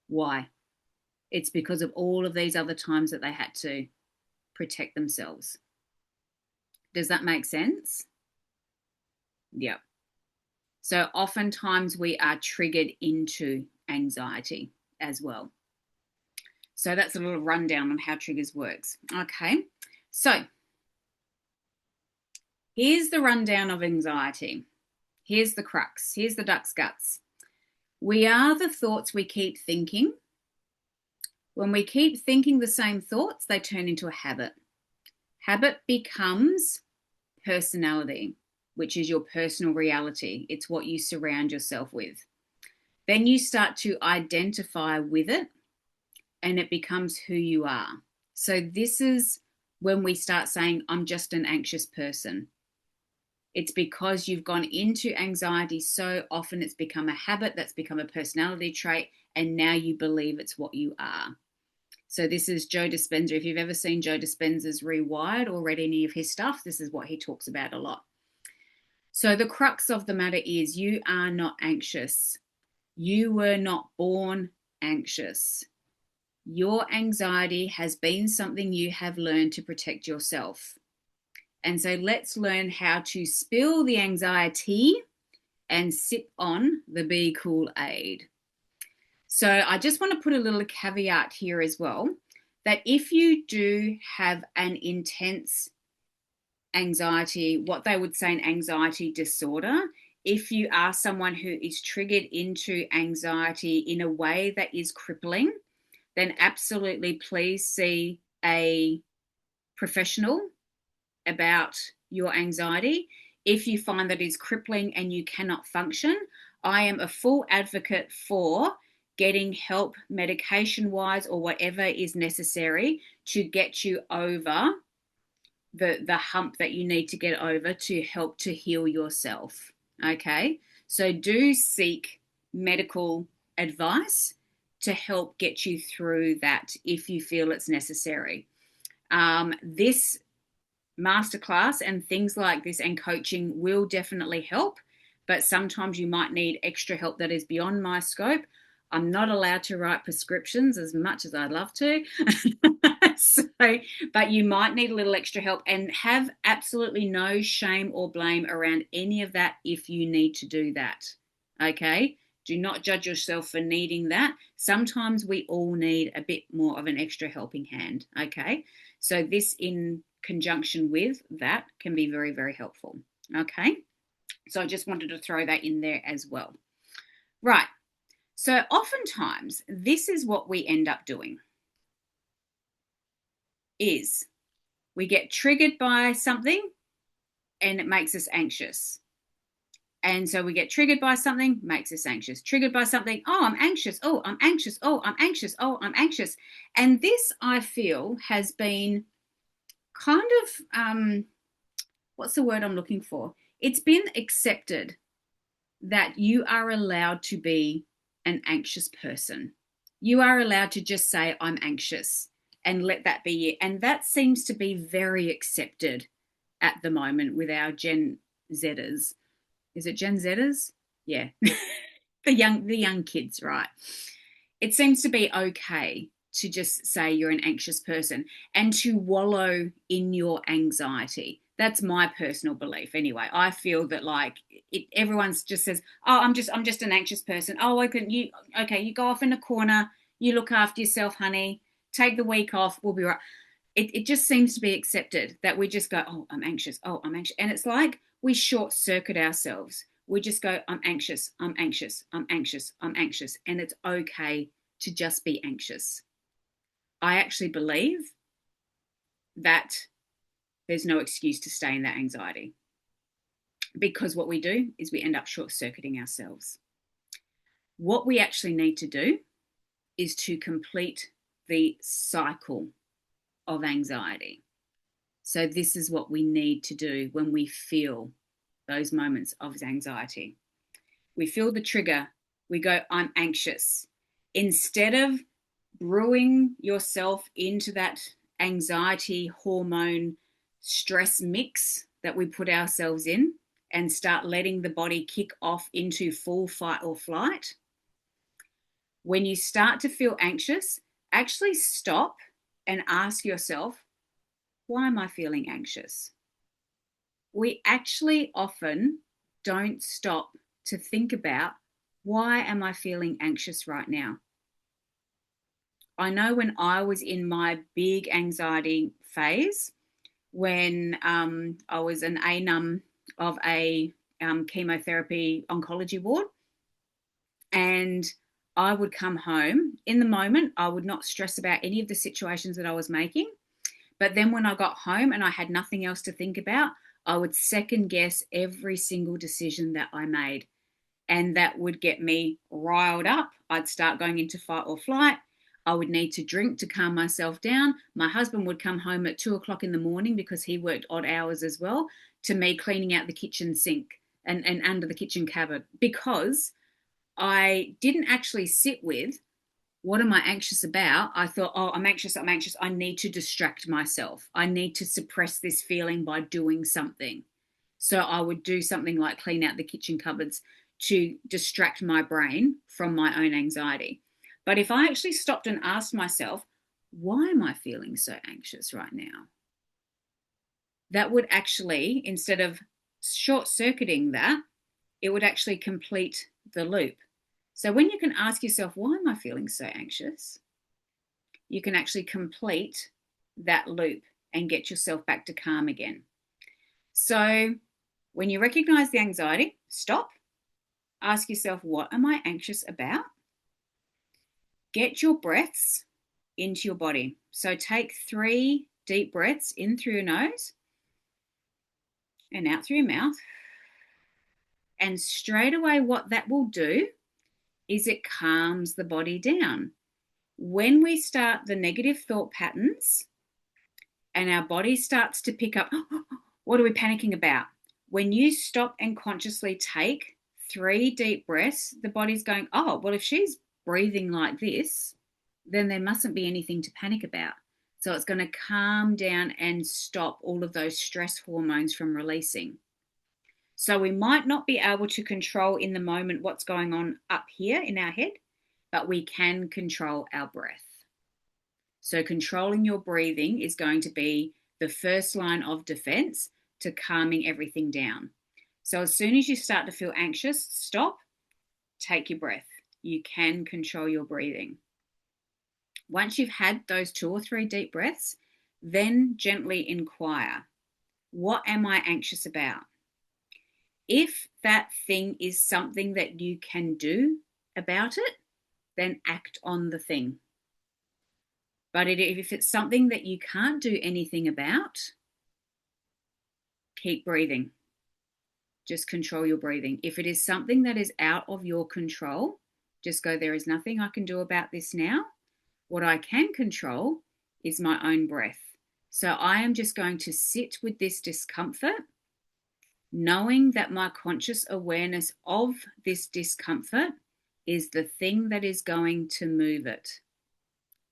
why. It's because of all of these other times that they had to protect themselves. Does that make sense? Yep. So oftentimes we are triggered into anxiety as well. So that's a little rundown on how triggers works. Okay, so here's the rundown of anxiety. Here's the crux. Here's the duck's guts. We are the thoughts we keep thinking. When we keep thinking the same thoughts, they turn into a habit. Habit becomes personality, which is your personal reality. It's what you surround yourself with. Then you start to identify with it and it becomes who you are. So this is when we start saying, I'm just an anxious person. It's because you've gone into anxiety so often, it's become a habit, that's become a personality trait, and now you believe it's what you are. So this is Joe Dispenza. If you've ever seen Joe Dispenza's Rewired or read any of his stuff, this is what he talks about a lot. So the crux of the matter is you are not anxious. You were not born anxious. Your anxiety has been something you have learned to protect yourself. And so let's learn how to spill the anxiety and sip on the Be Kool-Aid. So I just want to put a little caveat here as well, that if you do have an intense anxiety, what they would say an anxiety disorder, if you are someone who is triggered into anxiety in a way that is crippling, then absolutely please see a professional about your anxiety. If you find that it's crippling and you cannot function, I am a full advocate for getting help medication-wise or whatever is necessary to get you over the hump that you need to get over to help to heal yourself. Okay, so do seek medical advice to help get you through that if you feel it's necessary. This masterclass and things like this and coaching will definitely help, but sometimes you might need extra help that is beyond my scope. I'm not allowed to write prescriptions as much as I'd love to. But you might need a little extra help, and have absolutely no shame or blame around any of that if you need to do that. Okay? Do not judge yourself for needing that. Sometimes we all need a bit more of an extra helping hand, okay? So this in conjunction with that can be very, very helpful, okay? So I just wanted to throw that in there as well. Right. So oftentimes this is what we end up doing is we get triggered by something and it makes us anxious. And so we get triggered by something, makes us anxious. Triggered by something, oh, I'm anxious. Oh, I'm anxious. Oh, I'm anxious. Oh, I'm anxious. And this, I feel, has been kind of, what's the word I'm looking for? It's been accepted that you are allowed to be an anxious person. You are allowed to just say, I'm anxious, and let that be it. And that seems to be very accepted at the moment with our Gen Zers. Is it Gen Zers? Yeah. the young kids, right? It seems to be okay to just say you're an anxious person and to wallow in your anxiety. That's my personal belief anyway. I feel that like everyone's just says, "Oh, I'm just an anxious person." Oh, you go off in a corner, you look after yourself, honey. Take the week off, we'll be right. It just seems to be accepted that we just go, oh, I'm anxious. Oh, I'm anxious. And it's like we short circuit ourselves. We just go, I'm anxious. I'm anxious. I'm anxious. I'm anxious. And it's okay to just be anxious. I actually believe that there's no excuse to stay in that anxiety, because what we do is we end up short circuiting ourselves. What we actually need to do is to complete the cycle of anxiety. So this is what we need to do when we feel those moments of anxiety. We feel the trigger, we go, I'm anxious. Instead of brewing yourself into that anxiety hormone stress mix that we put ourselves in and start letting the body kick off into full fight or flight, when you start to feel anxious, actually stop and ask yourself, why am I feeling anxious? We actually often don't stop to think about, why am I feeling anxious right now? I know when I was in my big anxiety phase, when I was an ANUM of a chemotherapy oncology ward, and I would come home. In the moment, I would not stress about any of the situations that I was making. But then when I got home and I had nothing else to think about, I would second guess every single decision that I made. And that would get me riled up. I'd start going into fight or flight. I would need to drink to calm myself down. My husband would come home at 2 o'clock in the morning, because he worked odd hours as well, to me cleaning out the kitchen sink and under the kitchen cupboard, because I didn't actually sit with, what am I anxious about? I thought, oh, I'm anxious. I need to distract myself. I need to suppress this feeling by doing something. So I would do something like clean out the kitchen cupboards to distract my brain from my own anxiety. But if I actually stopped and asked myself, why am I feeling so anxious right now? That would actually, instead of short circuiting that, it would actually complete the loop. So when you can ask yourself, why am I feeling so anxious? You can actually complete that loop and get yourself back to calm again. So when you recognize the anxiety, stop, ask yourself, what am I anxious about? Get your breaths into your body. So take 3 deep breaths in through your nose and out through your mouth. And straight away, what that will do is it calms the body down. When we start the negative thought patterns and our body starts to pick up, what are we panicking about? When you stop and consciously take 3 deep breaths, the body's going, oh, well, if she's breathing like this, then there mustn't be anything to panic about. So it's going to calm down and stop all of those stress hormones from releasing. So we might not be able to control in the moment what's going on up here in our head, but we can control our breath. So controlling your breathing is going to be the first line of defense to calming everything down. So as soon as you start to feel anxious, stop, take your breath. You can control your breathing. Once you've had those 2 or 3 deep breaths, then gently inquire, what am I anxious about? If that thing is something that you can do about it, then act on the thing. But if it's something that you can't do anything about, keep breathing. Just control your breathing. If it is something that is out of your control, just go, there is nothing I can do about this now. What I can control is my own breath. So I am just going to sit with this discomfort, knowing that my conscious awareness of this discomfort is the thing that is going to move it.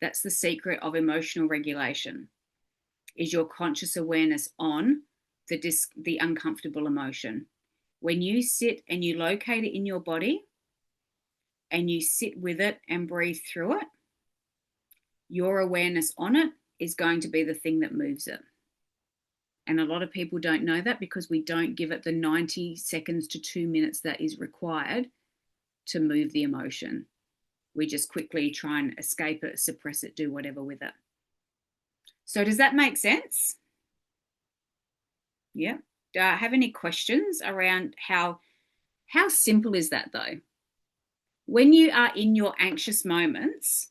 That's the secret of emotional regulation, is your conscious awareness on the uncomfortable emotion. When you sit and you locate it in your body and you sit with it and breathe through it, your awareness on it is going to be the thing that moves it. And a lot of people don't know that because we don't give it the 90 seconds to 2 minutes that is required to move the emotion. We just quickly try and escape it, suppress it, do whatever with it. So does that make sense? Yeah. Do I have any questions around how simple is that though? When you are in your anxious moments,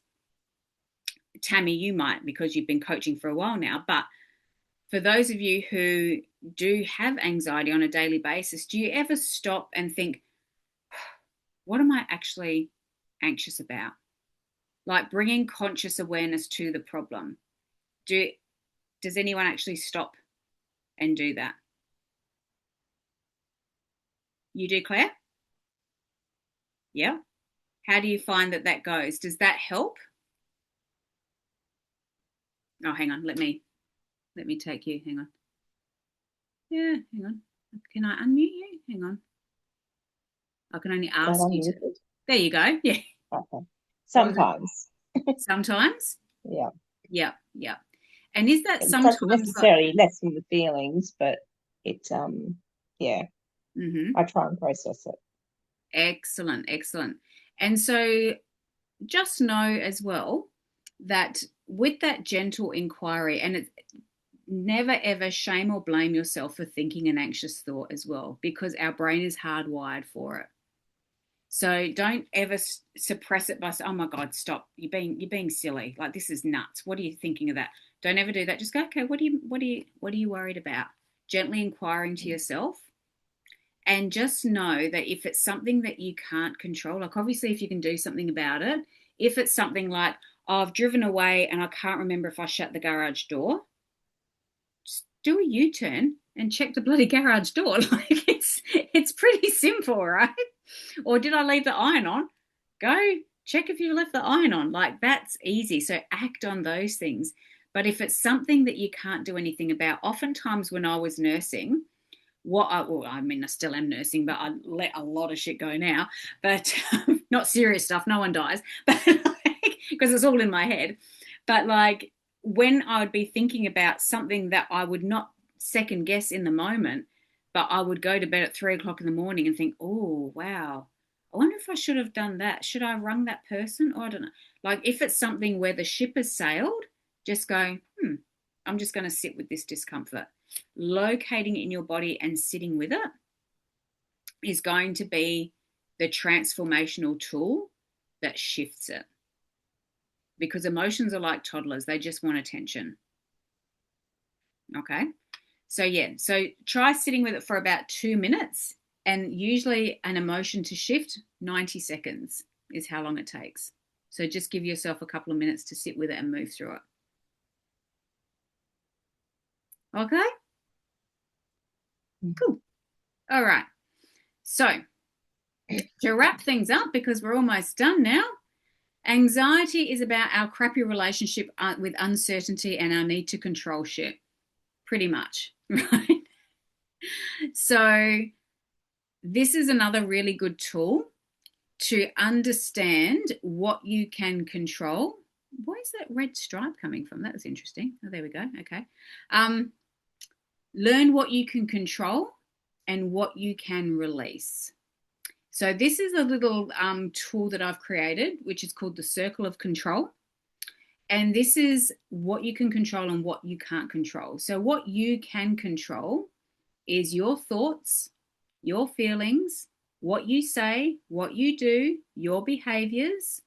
Tammy, you might because you've been coaching for a while now, but for those of you who do have anxiety on a daily basis, do you ever stop and think, what am I actually anxious about? Like bringing conscious awareness to the problem. Does anyone actually stop and do that? You do, Claire? Yeah. How do you find that goes? Does that help? Oh, hang on. Let me take you. Hang on. Yeah, hang on. Can I unmute you? Hang on. I can only ask you to. There you go. Yeah. Okay. Sometimes. Sometimes? Yeah. Yeah, yeah. And is that it sometimes doesn't necessarily lessen the feelings, but it yeah. Mm-hmm. I try and process it. Excellent, excellent. And so just know as well that with that gentle inquiry, and it's never ever shame or blame yourself for thinking an anxious thought as well, because our brain is hardwired for it. So don't ever suppress it by saying, "Oh my God, stop! You're being silly. Like this is nuts. What are you thinking of that?" Don't ever do that. Just go, "Okay, what are you worried about?" Gently inquiring to yourself, and just know that if it's something that you can't control, like obviously if you can do something about it, if it's something like, oh, I've driven away and I can't remember if I shut the garage door, just do a U-turn and check the bloody garage door. Like it's pretty simple, right? Or did I leave the iron on? Go check if you left the iron on. Like that's easy. So act on those things. But if it's something that you can't do anything about, oftentimes when I was nursing, I still am nursing, but I let a lot of shit go now. But not serious stuff. No one dies, but because it's all in my head. But like when I would be thinking about something that I would not second guess in the moment, but I would go to bed at 3 o'clock in the morning and think, oh wow, I wonder if I should have done that. Should I have rung that person? Or I don't know. Like if it's something where the ship has sailed, just go, I'm just going to sit with this discomfort. Locating it in your body and sitting with it is going to be the transformational tool that shifts it. Because emotions are like toddlers, they just want attention. Okay? So try sitting with it for about 2 minutes, and usually an emotion to shift, 90 seconds is how long it takes. So just give yourself a couple of minutes to sit with it and move through it. Okay? Cool. All right. So to wrap things up, because we're almost done now, anxiety is about our crappy relationship with uncertainty and our need to control shit, pretty much, right? So this is another really good tool to understand what you can control. Where's that red stripe coming from? That was interesting. Oh, there we go. Okay. Learn what you can control and what you can release. So this is a little tool that I've created, which is called the Circle of Control. And this is what you can control and what you can't control. So what you can control is your thoughts, your feelings, what you say, what you do, your behaviors,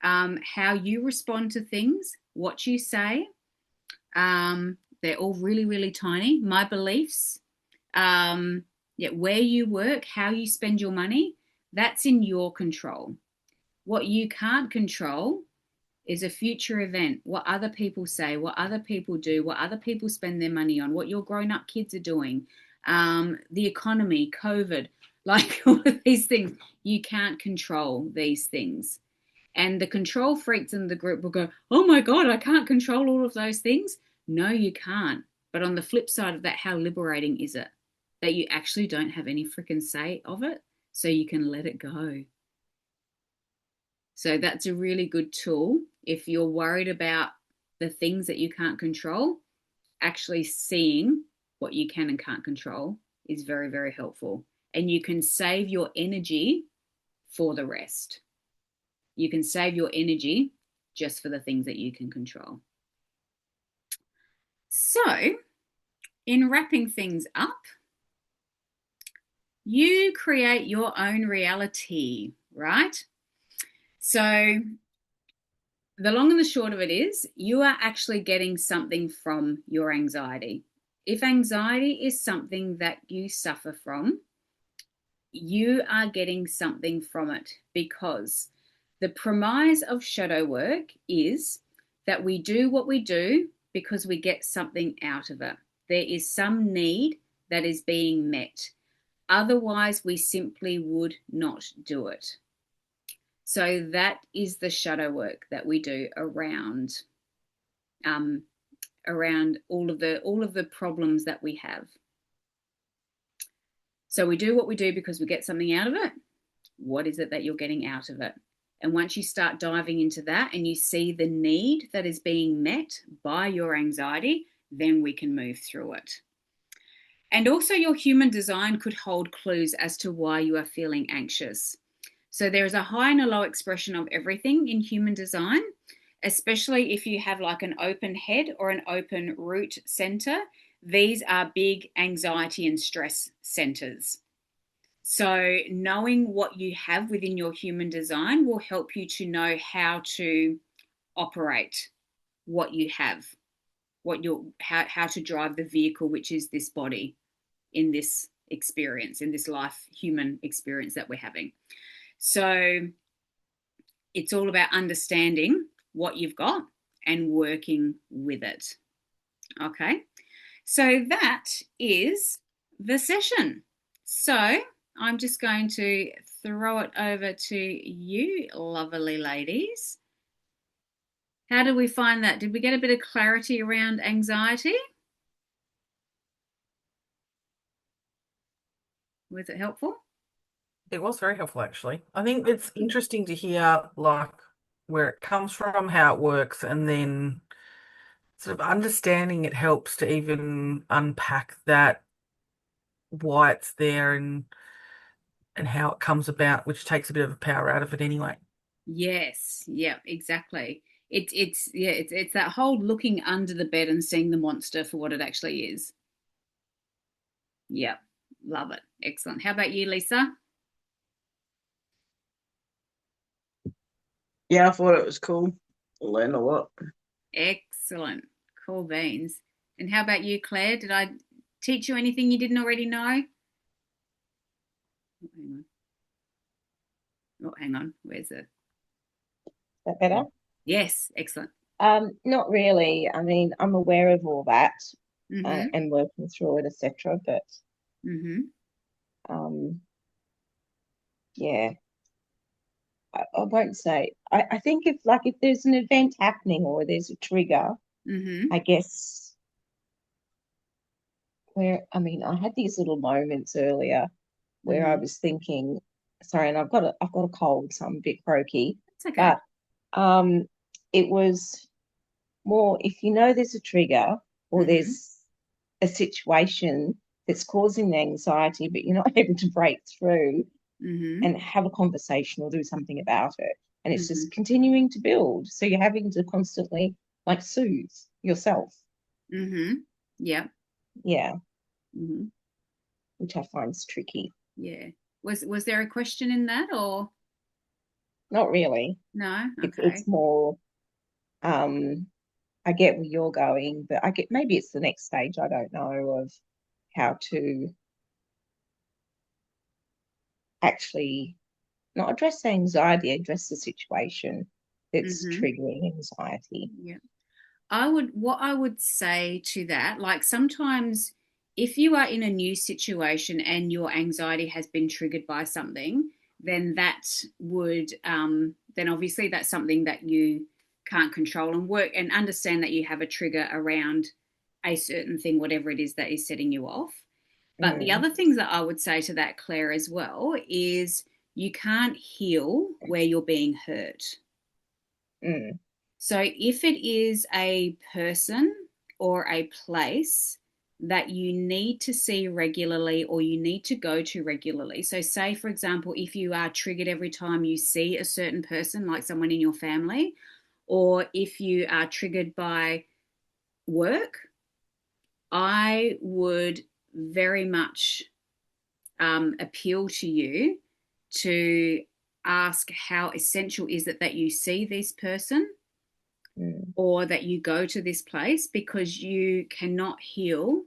how you respond to things, what you say. They're all really, really tiny. My beliefs, yeah, where you work, how you spend your money, that's in your control. What you can't control is a future event, what other people say, what other people do, what other people spend their money on, what your grown up kids are doing, the economy, COVID, like all of these things. You can't control these things. And the control freaks in the group will go, oh my God, I can't control all of those things. No, you can't. But on the flip side of that, how liberating is it that you actually don't have any freaking say of it? So you can let it go. So that's a really good tool. If you're worried about the things that you can't control, actually seeing what you can and can't control is very, very helpful. And you can save your energy for the rest. You can save your energy just for the things that you can control. So, in wrapping things up, you create your own reality, right? So, the long and the short of it is, you are actually getting something from your anxiety. If anxiety is something that you suffer from, you are getting something from it, because the premise of shadow work is that we do what we do because we get something out of it. There is some need that is being met. Otherwise, we simply would not do it. So that is the shadow work that we do around all of the problems that we have. So we do what we do because we get something out of it. What is it that you're getting out of it? And once you start diving into that and you see the need that is being met by your anxiety, then we can move through it. And also, your human design could hold clues as to why you are feeling anxious. So there is a high and a low expression of everything in human design, especially if you have like an open head or an open root center. These are big anxiety and stress centers. So knowing what you have within your human design will help you to know how to operate what you have, how to drive the vehicle, which is this body in this experience, in this life human experience that we're having. So it's all about understanding what you've got and working with it. Okay, so that is the session. So I'm just going to throw it over to you, lovely ladies. How did we find that? Did we get a bit of clarity around anxiety? Was it helpful? It was very helpful, actually. I think it's interesting to hear like where it comes from, how it works, and then sort of understanding it helps to even unpack that, why it's there and how it comes about, which takes a bit of the power out of it anyway. Yes, yeah, exactly. It's that whole looking under the bed and seeing the monster for what it actually is. Yeah, love it. Excellent. How about you, Lisa? Yeah, I thought it was cool. I learned a lot. Excellent. Cool beans. And how about you, Claire? Did I teach you anything you didn't already know? Oh, hang on. Oh, hang on. Where's it? Is that better? Yes, excellent. Not really. I mean, I'm aware of all that Mm-hmm. and working through it, etc. But Mm-hmm. um, yeah, I won't say. I think if there's an event happening or there's a trigger, Mm-hmm. I guess I mean, I had these little moments earlier where I Mm-hmm. was thinking, sorry, and I've got a cold, so I'm a bit croaky, It's okay. but um, it was more if you know there's a trigger or Mm-hmm. there's a situation that's causing the anxiety, but you're not able to break through. Mm-hmm. and have a conversation or do something about it. And it's Mm-hmm. just continuing to build. So you're having to constantly like soothe yourself. Mm-hmm. Yeah. Yeah, Mm-hmm. which I find is tricky. Yeah. Was there a question in that or Not really. no? It's Okay. more I get where you're going, but I get maybe it's the next stage, I don't know, of how to actually not address anxiety, address the situation that's Mm-hmm. triggering anxiety. Yeah. What I would say to that, like sometimes if you are in a new situation and your anxiety has been triggered by something, then then obviously that's something that you can't control and work and understand that you have a trigger around a certain thing, whatever it is that is setting you off. But the Mm, other things that I would say to that, Claire, as well, is you can't heal where you're being hurt. mm, So if it is a person or a place that you need to see regularly or you need to go to regularly. So say for example, if you are triggered every time you see a certain person, like someone in your family, or if you are triggered by work, I would very much appeal to you to ask how essential is it that you see this person mm, or that you go to this place because you cannot heal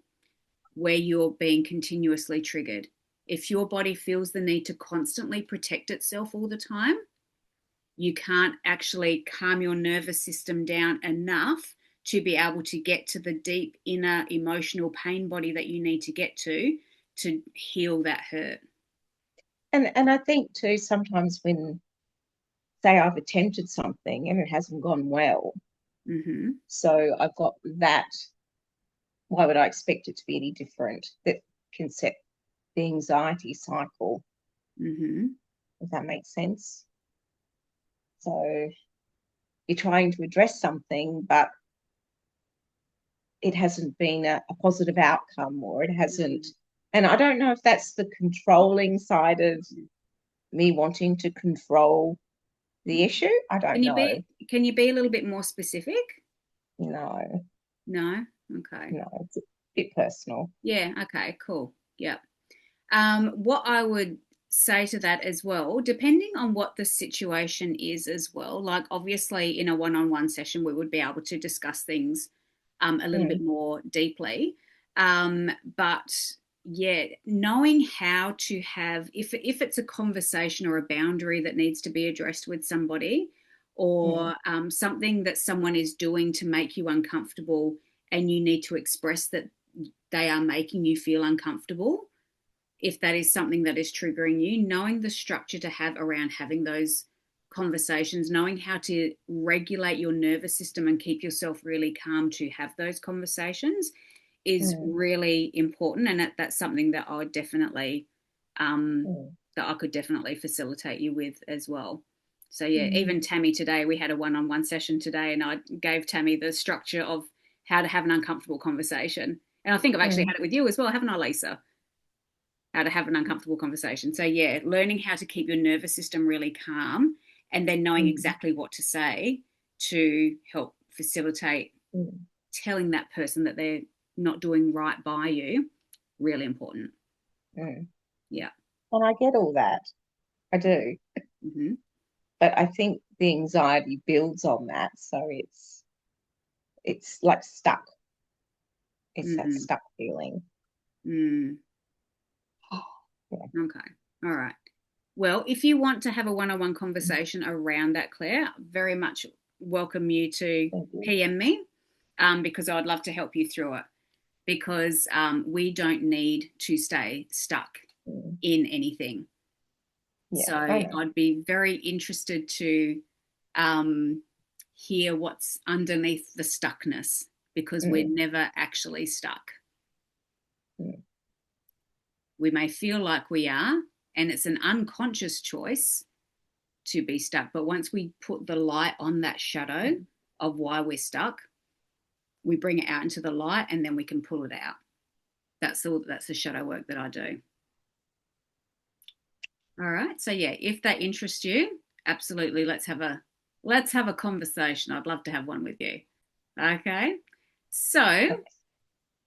where you're being continuously triggered. If your body feels the need to constantly protect itself all the time, you can't actually calm your nervous system down enough to be able to get to the deep inner emotional pain body that you need to get to heal that hurt. and I think too sometimes when say I've attempted something and it hasn't gone well, Mm-hmm. so I've got that. Why would I expect it to be any different? That can set the anxiety cycle, Mm-hmm. if that makes sense. So you're trying to address something, but it hasn't been a positive outcome or it hasn't. And I don't know if that's the controlling side of me wanting to control the issue. I Can don't you know. be a little bit more specific? No, No. Okay. no, it's a bit personal. Yeah. Okay. Cool. Yeah. What I would say to that as well, depending on what the situation is as well, like obviously in a one-on-one session, we would be able to discuss things a little bit Mm, more deeply. But yeah, knowing how to have, if it's a conversation or a boundary that needs to be addressed with somebody, mm, or something that someone is doing to make you uncomfortable, and you need to express that they are making you feel uncomfortable if that is something that is triggering you, knowing the structure to have around having those conversations, knowing how to regulate your nervous system and keep yourself really calm to have those conversations is mm, really important. And that's something that I would definitely, mm, that I could definitely facilitate you with as well. So yeah, mm, even Tammy today, we had a one-on-one session today and I gave Tammy the structure of how to have an uncomfortable conversation. And I think I've actually mm, had it with you as well, haven't I, Lisa? How to have an uncomfortable conversation. So yeah, learning how to keep your nervous system really calm and then knowing mm, exactly what to say to help facilitate mm, telling that person that they're not doing right by you, really important. mm. Yeah. And I get all that. I do. Mm-hmm. But I think the anxiety builds on that. So it's like stuck. It's that Mm-hmm. stuck feeling. Mm. Yeah, Okay. All right. Well, if you want to have a one-on-one conversation around that, Claire, very much welcome you to thank you. PM me because I'd love to help you through it. Because we don't need to stay stuck Mm, in anything. yeah, So I know. I'd be very interested to um, hear what's underneath the stuckness because we're Mm, never actually stuck. mm, We may feel like we are, and it's an unconscious choice to be stuck. But once we put the light on that shadow mm, of why we're stuck, we bring it out into the light and then we can pull it out. That's the shadow work that I do. All right. So yeah, if that interests you, absolutely, let's have a conversation. I'd love to have one with you. Okay. So Okay.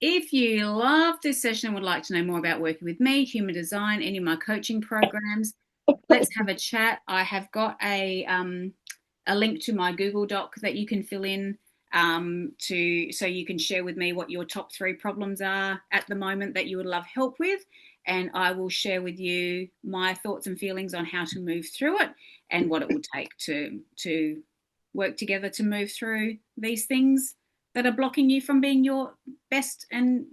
if you love this session and would like to know more about working with me, human design, any of my coaching programs, let's have a chat. I have got a link to my Google Doc that you can fill in so you can share with me what your top 3 problems are at the moment that you would love help with, and I will share with you my thoughts and feelings on how to move through it and what it will take to work together to move through these things that are blocking you from being your best and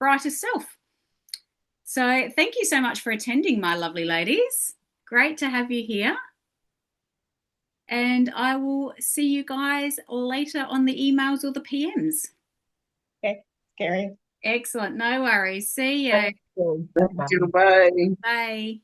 brightest self. So thank you so much for attending, my lovely ladies. Great to have you here. And I will see you guys later on the emails or the PMs. Okay, Gary. Excellent. No worries. See you. Bye. Bye. Bye.